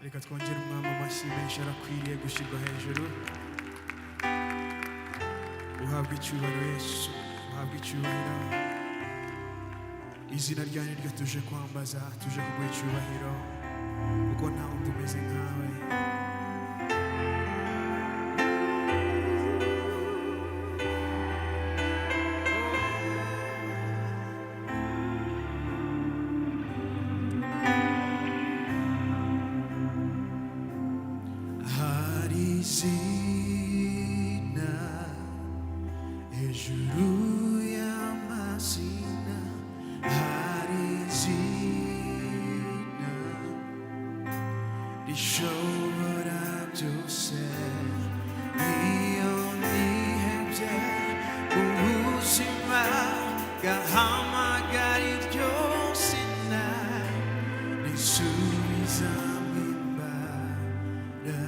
reka twongere umwami amashyi menshi arakwiriye gushyirwa hejuru. Uhabwe icyubahiro Yesu, uhabwe icyubahiro. Izina ryawe niryo tuje kwambaza, tuje kuguha icyubahiro, kuko nta wundi umeze nkawe. Izina hejuru y'amazina, hari izina rishobora byose. Iyo nihebye ubuzima, ngahamagara iryo zina, rinsubizamo imbaraga.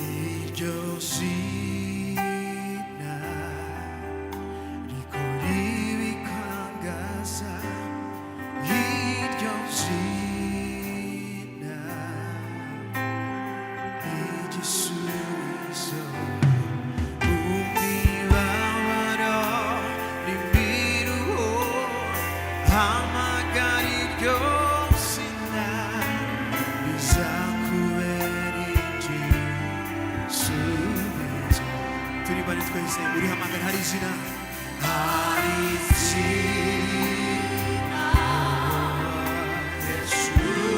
Iryo zina rikora ibitangaza. Iryo zina igisubizo mu mibabaro n'imiruho. Hamagara iryo zina, rizakubera igisubizo. Turi bari twese urihamagara, hari izina, hari izina hejuru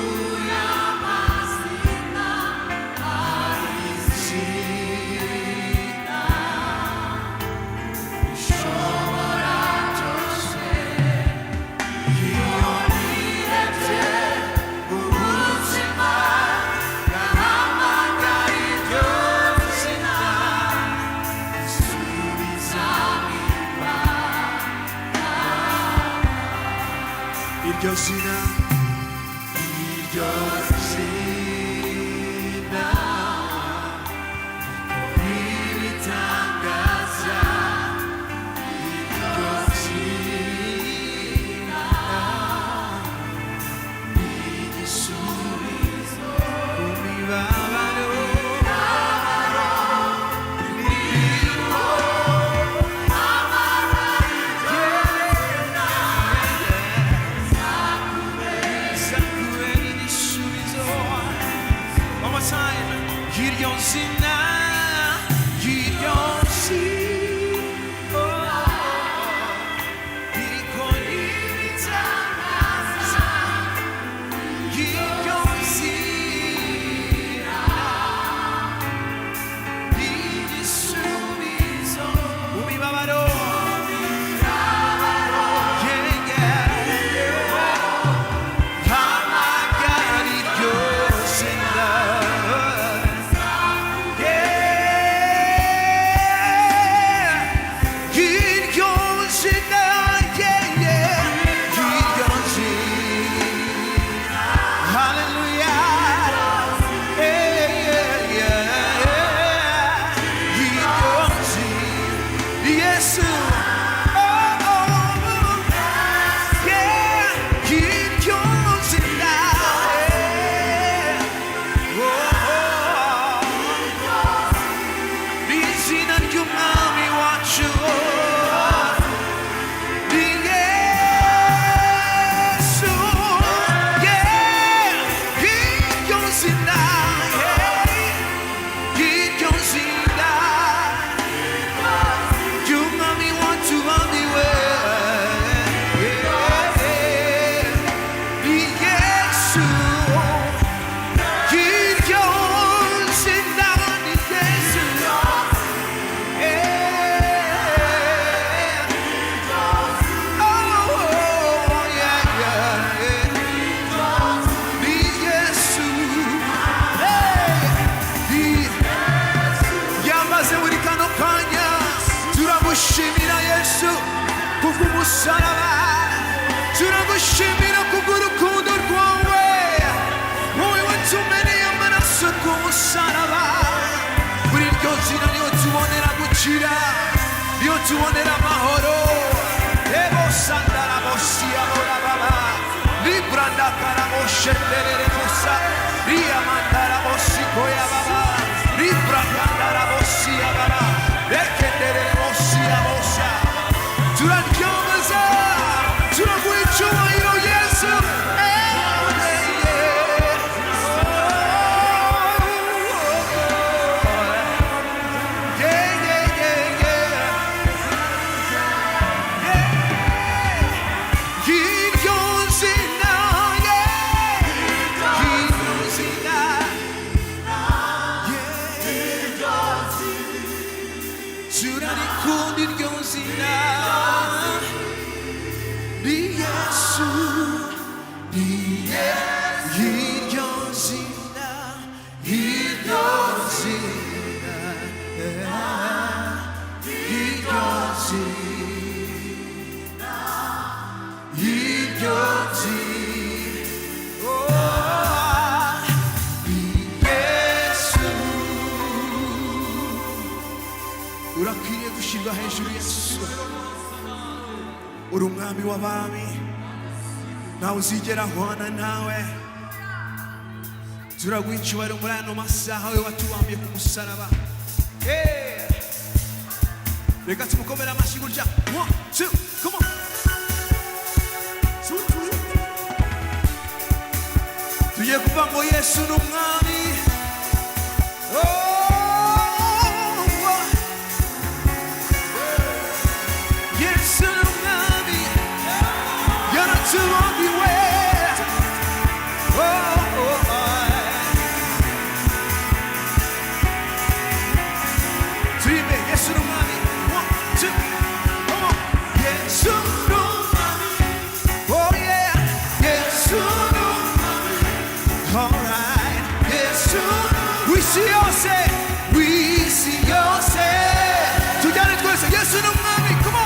y'amazina, hari izina rishobora byose. Iyo nihebye ubuzima, ngahamagara iryo zina, rinsubizamo imbaraga. Iryo zina, iryo zina ibitangaza. Iryo zina igisubizo mu mibabaro n'imiruho. Rizakubera igisubizo. One more time. Iryo zina, iryo zina rikora ibitangaza. Iryo zina igisubizo mu mibabaro. Hamagara iryo zina. Iryo zina, iryo zina. Hallelujah. Iryo zina. Yesu. Iryo zina. Izina ry'Umwami wacu ni Yesu. Iryo zina, iryo zina ry'Umwami wacu wamiwe. Ni Yesu. Iryo zina ni Yesu. Yamaze buri kano kanya turamushimira Yesu kubw'umusaraba, turagushimira kubw'urukundo rwawe. Wowe watumeneye amaraso ku musaraba. Kuri iryo zina niho tubonera gukira, niho tubonera amahoro. Ebo sandara bosia bora baba libra Ribranda Karamoshe Teremosa, Ria Mandara Bossikoya Baba, Ribranda Bossia Baba, Rekendere Bossia Bossa, Turankiamaza, Turaguichuayo Yesu, Iryo Zina, ni Yesu, Iryo Zina, Iryo Zina, Iryo Zina, Iryo Zina, oh, Yesu, urakwiriye gushyirwa hejuru Yesu. Uri umwami w'abami, ntawe uzigera ahwana nawe. Turaguha icyubahiro muri ano masaha we watubambiye ku musaraba. Reka tumukomere amashyi gutya. 1, 2, come on. Tugiye kuvuga ngo Yesu ni umwami. To everywhere. Oh, oh, Ntebe, Yesu ni Umwami. 1, 2, come on. Yesu ni Umwami. Oh yeah, Yesu ni Umwami. All right, Yesu. We see yose, we see yose. Tujyane twese, Yesu ni Umwami. Come on.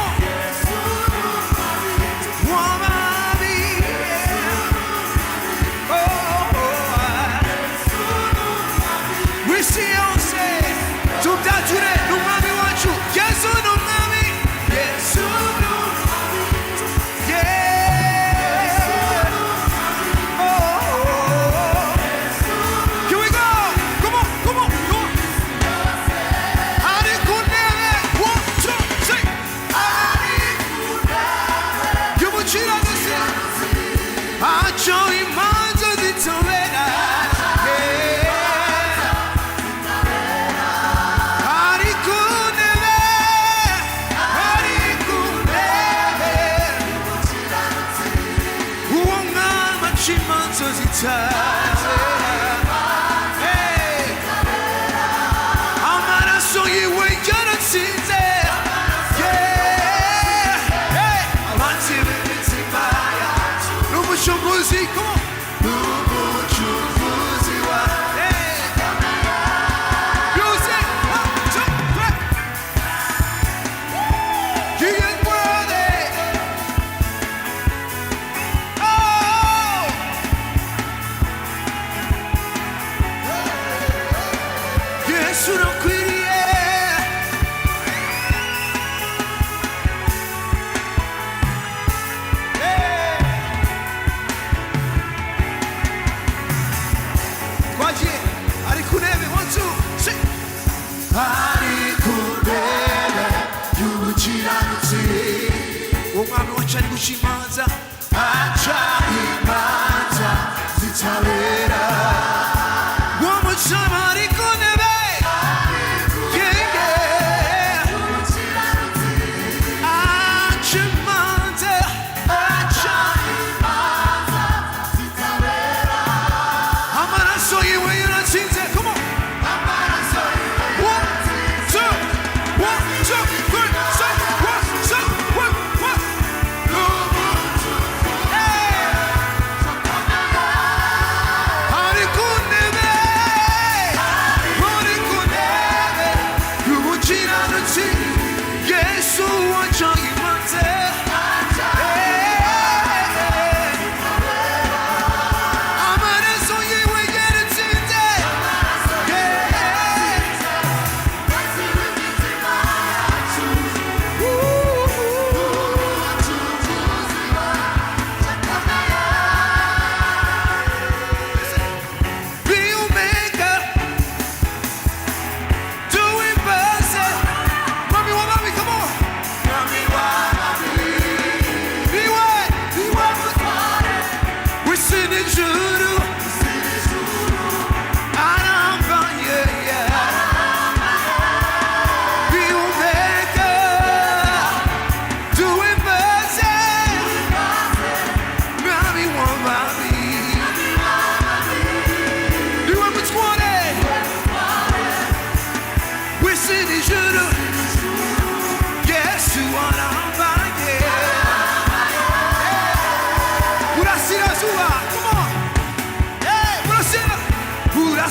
Umwami wacu ari guca imanza, aca imanza zitabera. Uwo mucama ari ku ntebe, aca imanza, amaraso yiwe yaratsinze. Come on.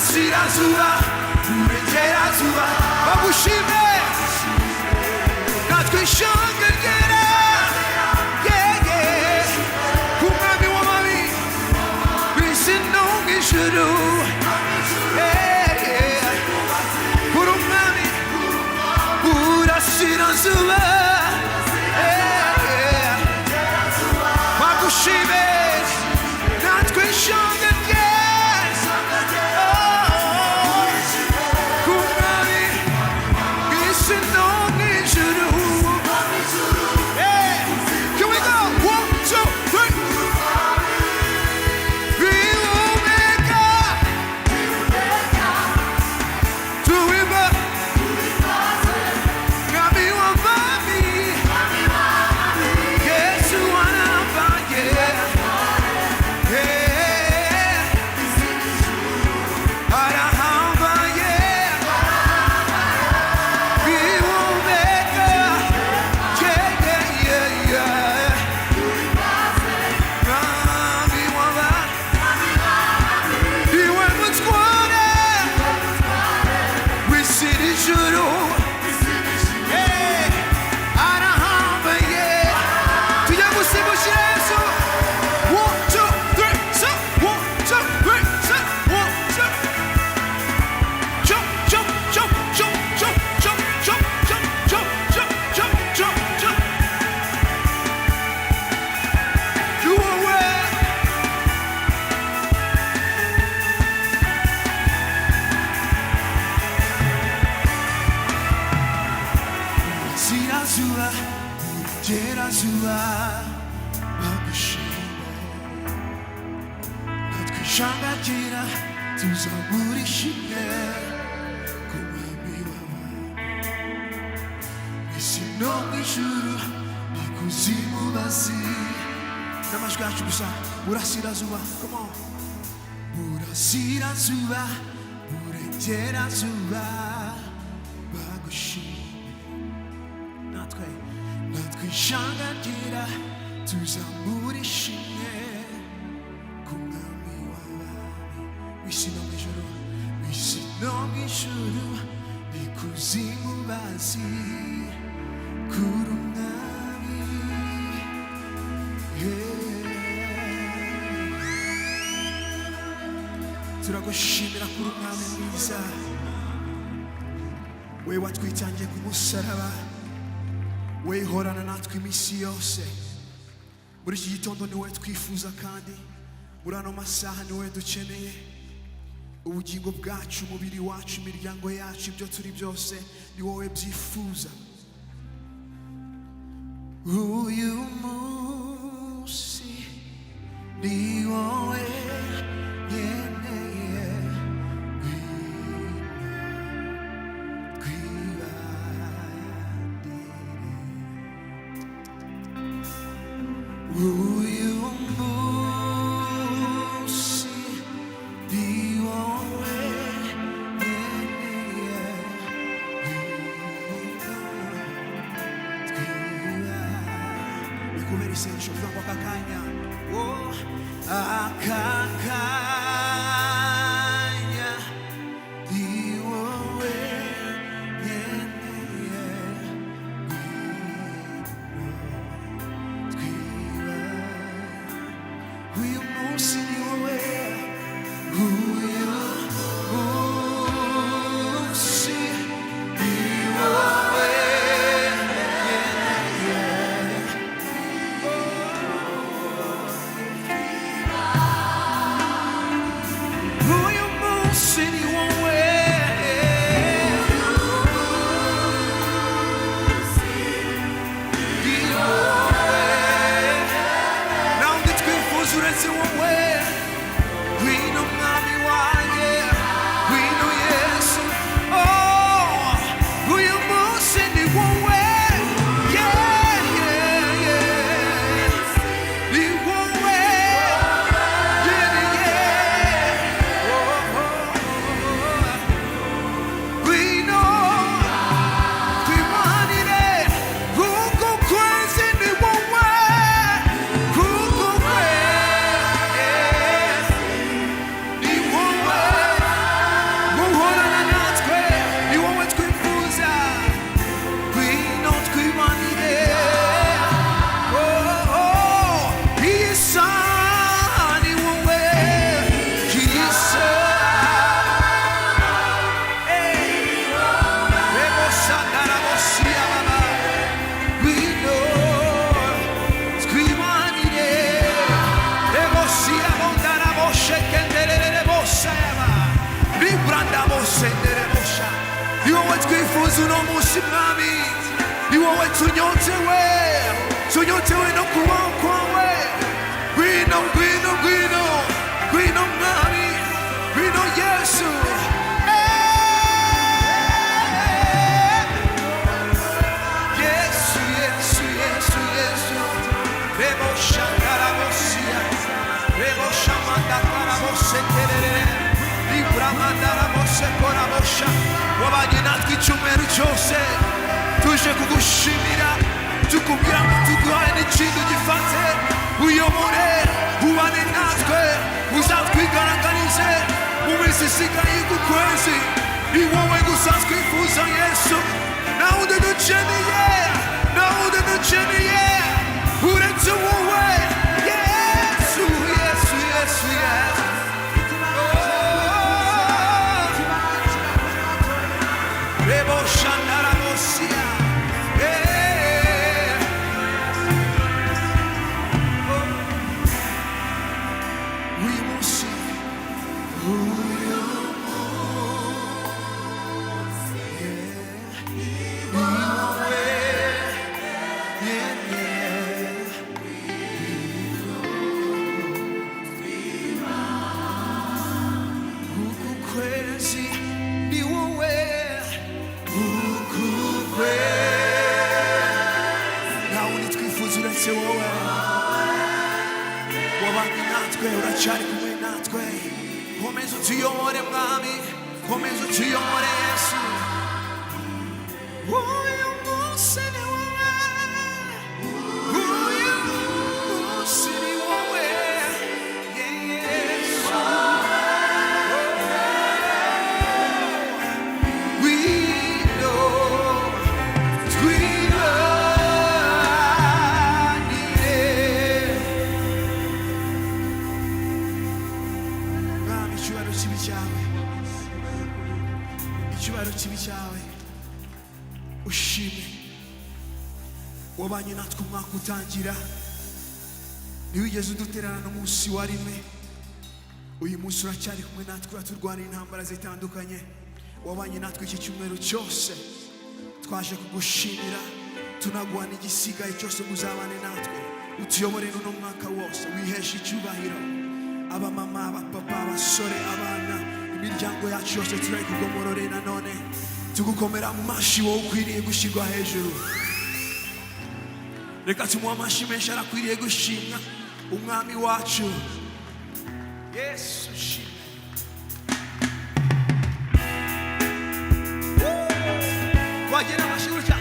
burasirazuba burengerazuba bagushime natwe ishanga ryera umwami w'amabi w'isi no mu ijuru uri umwami burasirazuba bagushime natwe ishanga burasirazuba, come on. Burasirazuba, burengerazuba, bagushime. Natwe ishanga ryera tuzamura ishimwe ku mwami w'abami w'isi no mu ijuru, w'isi no mu ijuru, ikuzimu bazi kuri umwami. turagushimira kuri umwami mwiza, we watwitangiye ku musaraba, we ihorana natwe iminsi yose. Muri iki gitondo ni wowe twifuza, kandi muri ano masaha ni wowe dukeneye. Ubugingo bwacu, umubiri wacu, imiryango yacu, ibyo turi byose ni wowe byifuza. Uyu munsi ni wowe nkeneye, uyu munsi ni wowe nkeneye, kubera isengesho vuga ngo aka kanya, aka kanya ni wowe nkeneye, uyu munsi ni wowe, uyu munsi ni wowe senderebosha. Ni wowe twifuza uno munsi mwami. Ni wowe tunyotewe. Tunyotewe no kubaho kwawe. Ngwino, ngwino, ngwino. Ngwino mwami. Ngwino Yesu. Yesu, Yesu, Yesu, Yesu. Rebosha karabosia. Rebosha manda karabose terere. Libra manda rabose korabosha. Wabanye natwe icyumweru cyose. Tuje kugushimira. Tukubwira ngo tuguhaye n'ikintu gifate. Uyobore, ubane natwe. Uzatwigaragarize mu minsi isigaye y'ukwezi. Ni wowe gusa twifuza Yesu. Nta wundi dukeneye. Nta wundi dukeneye. Uretse wowe. Yesu, Yesu, Yesu, Yesu. Rebo shandara bosia. Uracari kumwe natwe. Komeza utuyobore mwami. Komeza utuyobore Yesu. Uyu munsi ni wowe. Uyu munsi ni wowe. Yesu. We know. Icyubahiro kibi cyawe ushime. Wabanye natwe umwaka utangira. Ntiwigeze uduterana n'umunsi wa rimwe. Uyu munsi uracyari kumwe natwe uraturwanira intambara zitandukanye. Wabanye natwe iki cyumweru cyose. Twaje kugushimira. Tunaguha n'igisigaye cyose muzabane natwe. Utuyobore n'uno mwaka wose. Wiheshe icyubahiro. Abamama, abapapa, abasore, abana, imiryango yacu yose turaye kugomorore nanone. Tugukomera mu mashi wowe ukwiriye gushyirwa hejuru. Reka tumuhe amashi menshi arakwiriye gushimwa. Umwami wacu Yesu shimwe. Twagera amashi gutya.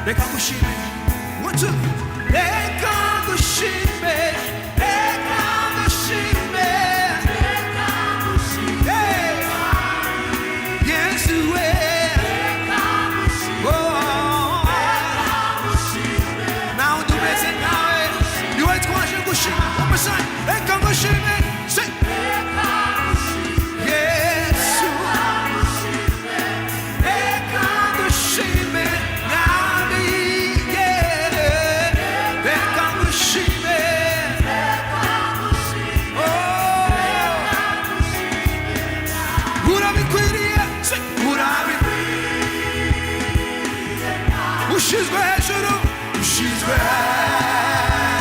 Reka ngushime. One, two. Reka ngushime. Reka ngushime. Reka ngushime. Yesu we. Reka ngushime. Oh. Reka ngushime. Now do beze nawe. You wait kwaje ngushime. Umusai. Reka ngushime. Say. Reka ngushime. Yesu. Reka ngushime. Reka ngushime. Ushyizwe hejuru, ushyizwe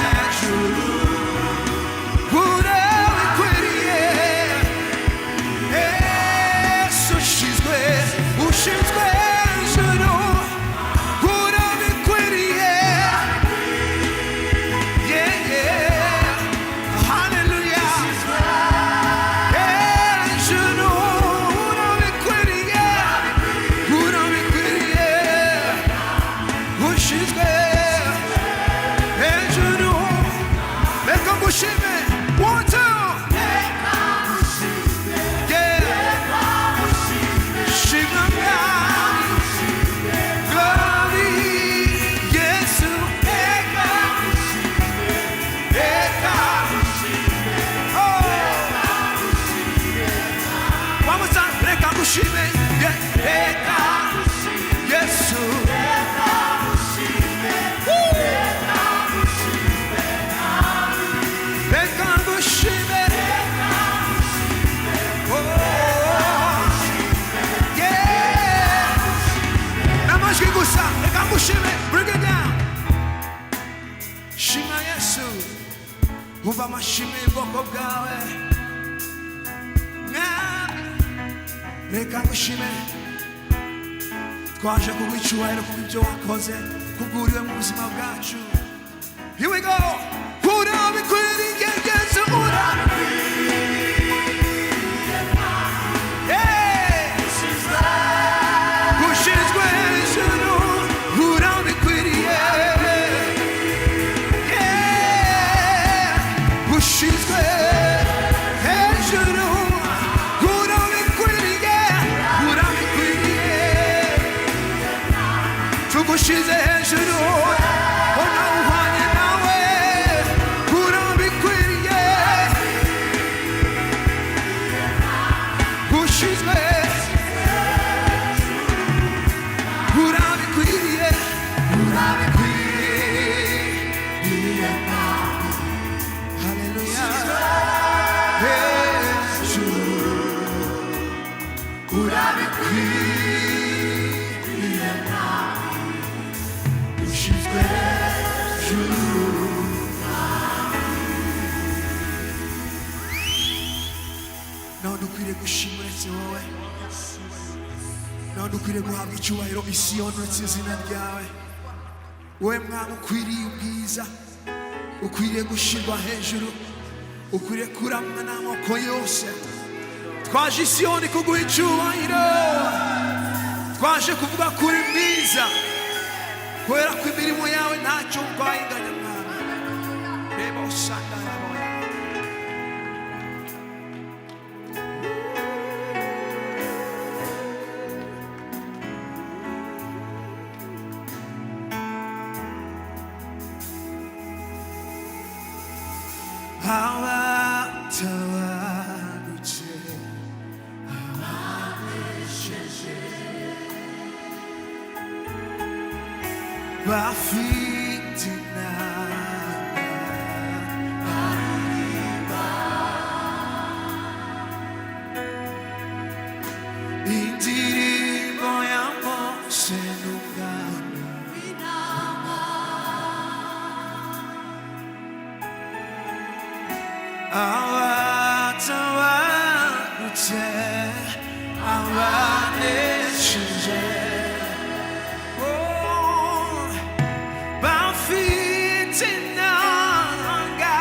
hejuru. Urera. umva amashimwe y'ubwoko bwawe mwami reka ngushime twaje kuguha icyubahiro kubw'ibyo wakoze kubw'uriwe mu buzima bwacu. Here we go. urabikwiriye Yesu ushinzwe hejuru urabikwiriye ushinzwe hejuru urabikwiriye tugushize hejuru ona uhanye nawe urabikwiriye ushinzwe urabikwiriye haleluya urabikwiriye ushinzwe nawe dukwiriye gushima uretse wowe nawe dukwiriye guhabwa icyubahiro isi yonotse izina ryawe wowe mwami ukwiriye ubwiza ukwiriye gushyirwa hejuru ukwiriye kuramwa n'amoko yose twaje isiyoni kuguha icyubahiro twaje kuvuga kuri mwiza kubera ko imirimo yawe ntacyo twayinganya mwami reba usanga araboye abatabarutse abanesheje bafite inanga baririmba indirimbo ya Mose n'umwana w'intama abatabarutse abanesheje bafite inanga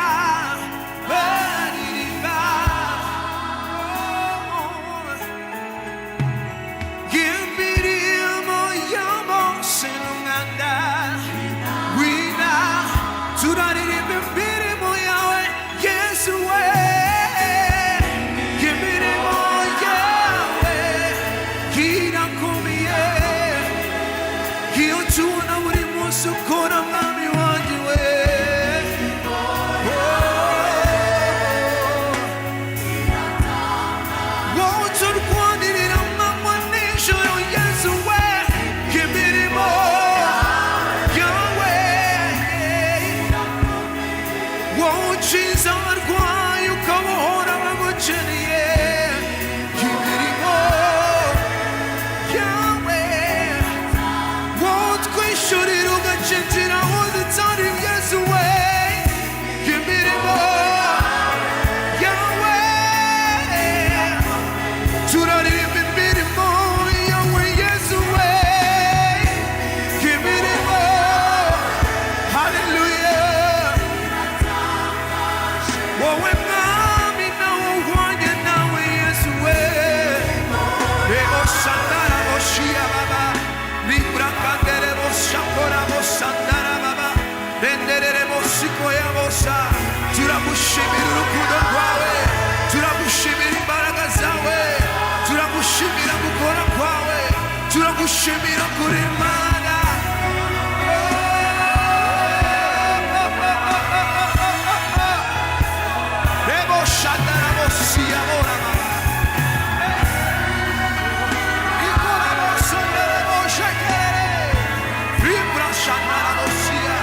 baririmba imirimo ya Mose n'umwana w'intama turaririmba imirimo yawe Yesu we imirimo yawe irakomeye iyo tubona buri munsi ukora mwami wanjye we wowe turwanirira amanywa n'ijoro Yesu we imirimo yawe wowe ukiza abarwayi ukabohora abagukeneye imirimo yawe wowe utwishyurira ugacengera aho dutari Yesu we imirimo yawe turaririmba imirimo yawe Yesu we imirimo haleluya wowe mwami nawe uhwanye nawe Yesu we rebo sandara boshia baba libra kandere boshakora bosandara baba renderere bosiko ya bosa turagushimira urukundo rwawe turagushimira imbaraga zawe turagushimira gukora kwawe turagushimira kuri Imana rebo sandara bosia bora baba ikora bosandara boshakere libra sandara bosia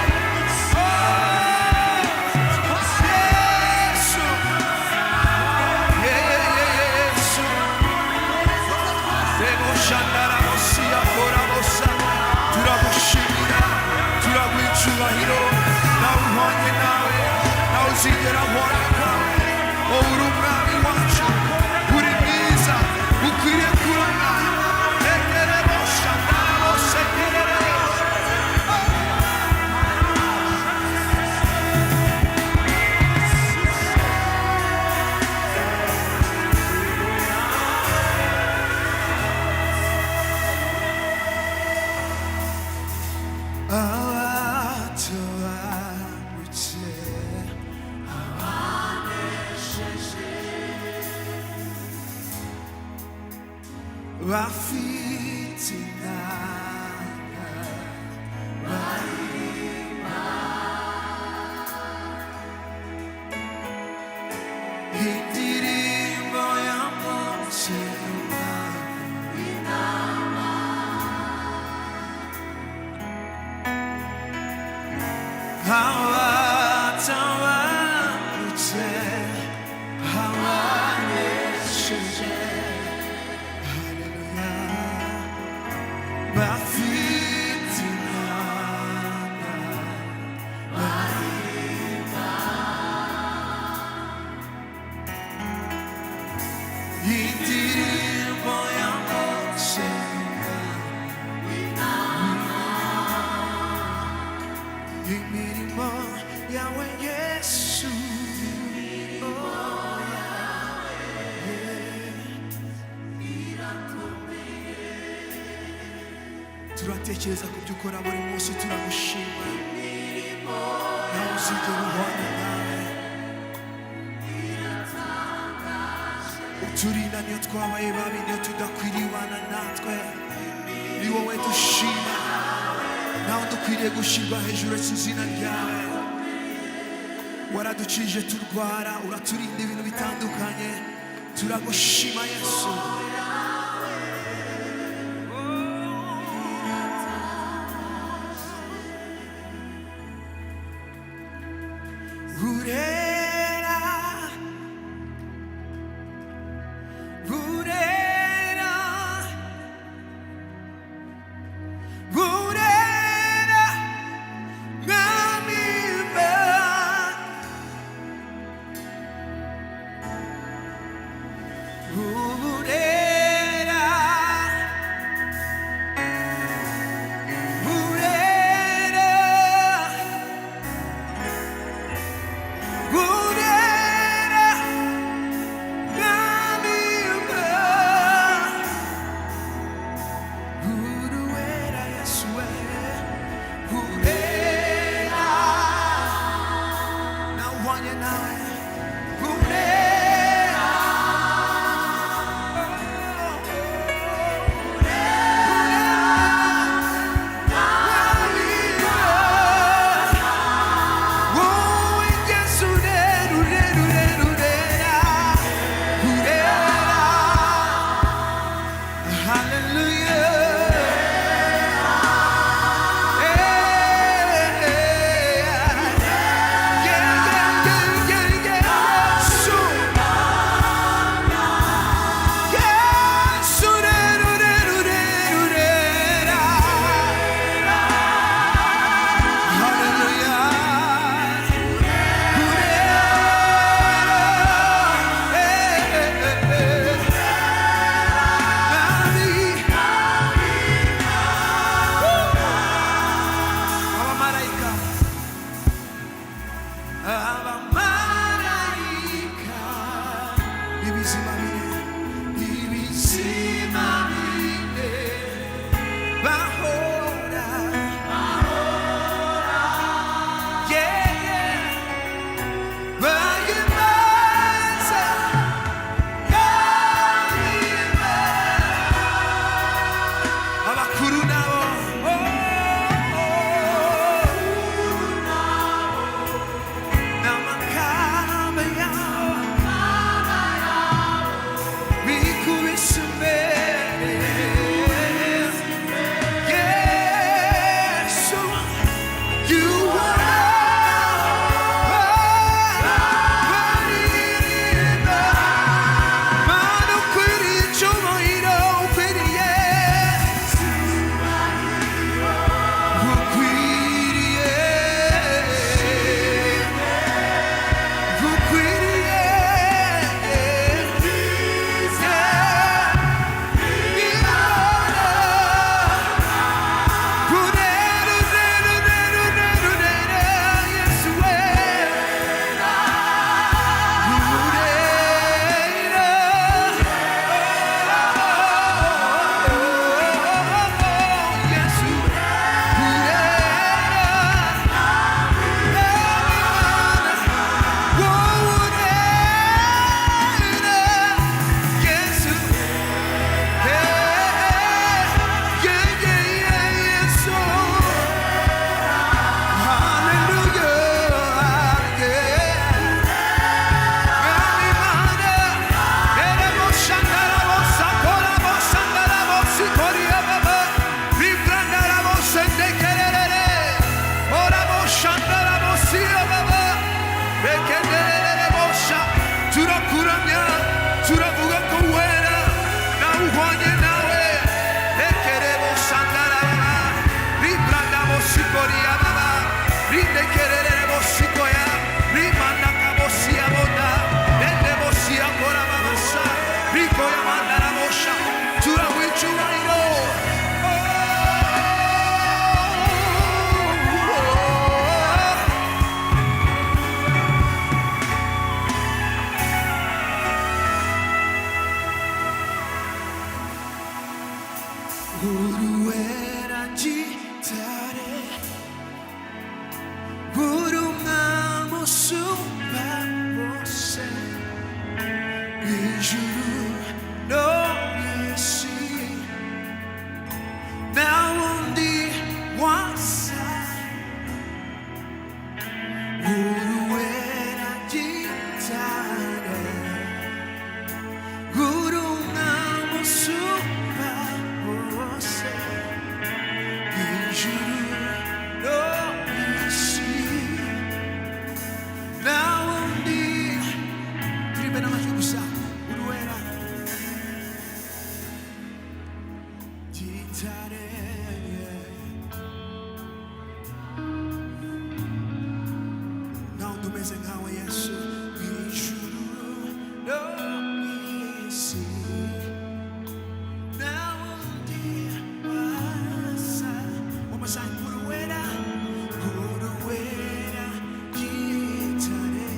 Yesu Yesu rebo sandara bosia bora bosa turagushimira turaguha icyubahiro nawe uhwanye nawe nawe uzigera uhora bafite inanga baririmba indirimbo y'amunsi y'Umwami abatabarutse abanesheje haleluya bafite inanga baririmba indirimbo y'amunsi imirimo yawe Yesu turatekereza ku byo ukora buri munsi turagushima nawe uzigera uhwana nawe uturinda niyo twabaye babi niyo tudakwiriye ubana natwe ni wowe dushima nawe dukwiriye gushyirwa hejuru y'izina ryawe waraducije turwara uraturinda ibintu bitandukanye turagushima Yesu Urera Urera Urera Ngamimba Urera Urera Urera Ngamimba Urera Yesu Urera nawanye nawe Urera wowe Yesu Urera hallelujah abamarayika ibizima bine bahora yeah bahimbaza abakuru nabo n'amakamba yabo Urera gitare Urumwami usumba bose Hejuru no mw'isi Nta wundi wasa Urera gitare Urumwami usumba bose Hejuru no mw'isi Nta wundi turirimbe n'amajwi gusa Urera gitare Nta wundi umeze nkawe Yesu Hejuru no mw'isi Nta wundi wasa One more time Urera gitare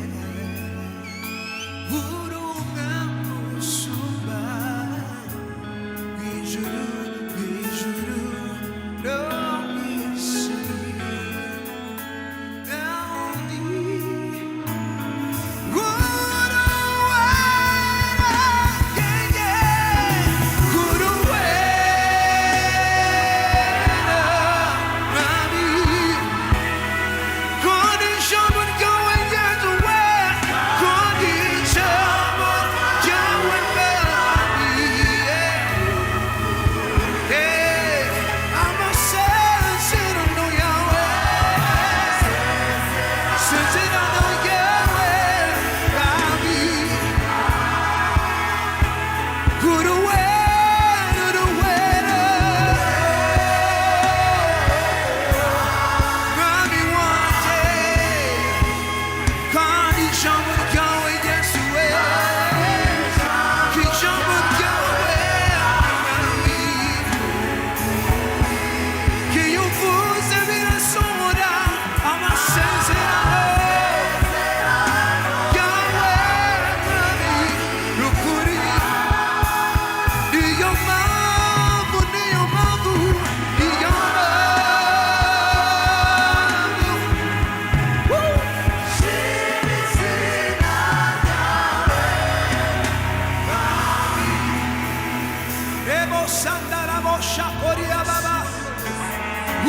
Urumwami usumba Hejuru no mw'isi Nta wundi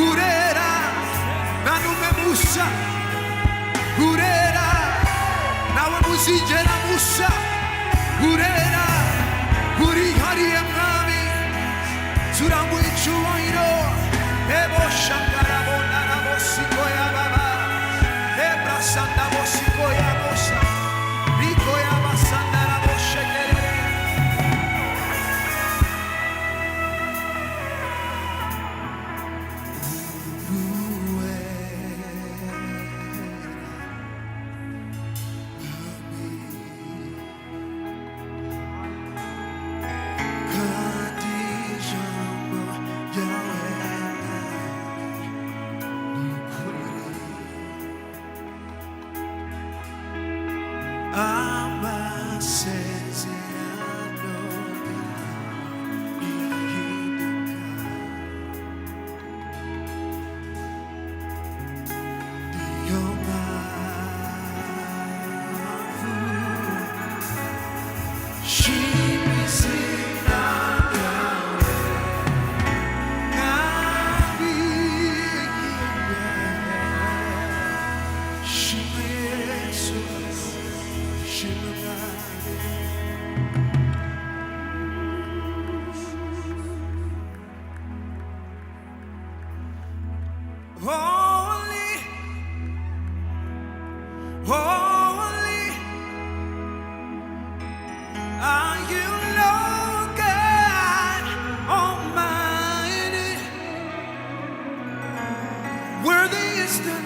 Urera nanume musa Urera nawe muzigera musa Urera urihariye mwami turambuye icyubahiro Ebo shangara bonara bosiko ya baba Ebra sanda bosiko ya bosa Riko ya basandara boshekerere Holy, holy are you, Lord God Almighty. Worthy is the